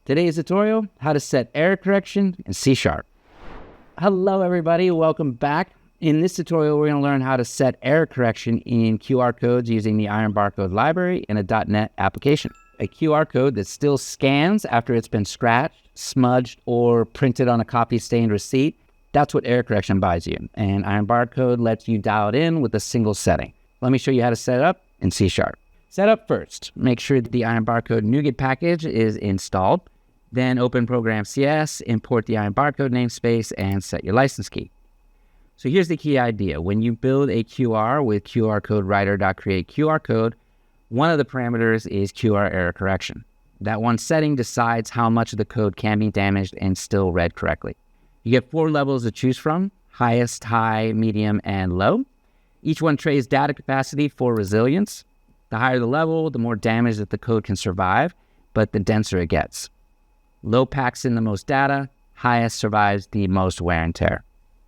Today's tutorial, how to set error correction in C#. Hello everybody, welcome back. In this tutorial, we're going to learn how to set error correction in QR codes using the IronBarcode library in a .NET application. A QR code that still scans after it's been scratched, smudged, or printed on a copy-stained receipt, that's what error correction buys you. And IronBarcode lets you dial it in with a single setting. Let me show you how to set it up in C#. Setup first. Make sure that the IronBarcode NuGet package is installed. Then open Program CS, import the IronBarcode namespace, and set your license key. So here's the key idea. When you build a QR with qrcodewriter.createQRcode, one of the parameters is QR error correction. That one setting decides how much of the code can be damaged and still read correctly. You get 4 levels to choose from: highest, high, medium, and low. Each one trades data capacity for resilience. The higher the level, the more damage that the code can survive, but the denser it gets. Low packs in the most data, highest survives the most wear and tear.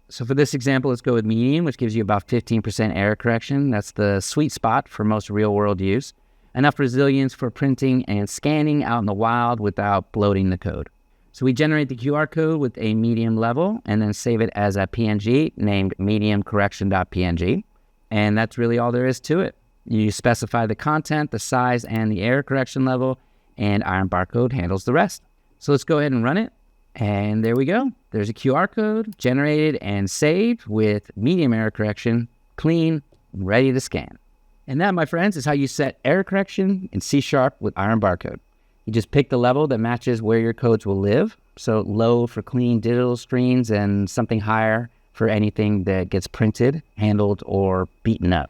So for this example, let's go with medium, which gives you about 15% error correction. That's the sweet spot for most real-world use. Enough resilience for printing and scanning out in the wild without bloating the code. So we generate the QR code with a medium level and then save it as a PNG named mediumcorrection.png. And that's really all there is to it. You specify the content, the size, and the error correction level, and IronBarcode handles the rest. So let's go ahead and run it. And there we go. There's a QR code generated and saved with medium error correction, clean, ready to scan. And that, my friends, is how you set error correction in C# with IronBarcode. You just pick the level that matches where your codes will live. So low for clean digital screens and something higher for anything that gets printed, handled, or beaten up.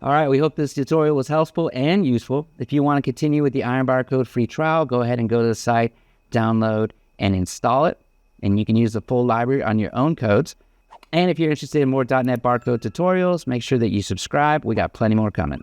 All right, we hope this tutorial was helpful and useful. If you want to continue with the IronBarcode free trial, go ahead and go to the site, download, and install it. And you can use the full library on your own codes. And if you're interested in more .NET Barcode tutorials, make sure that you subscribe. We got plenty more coming.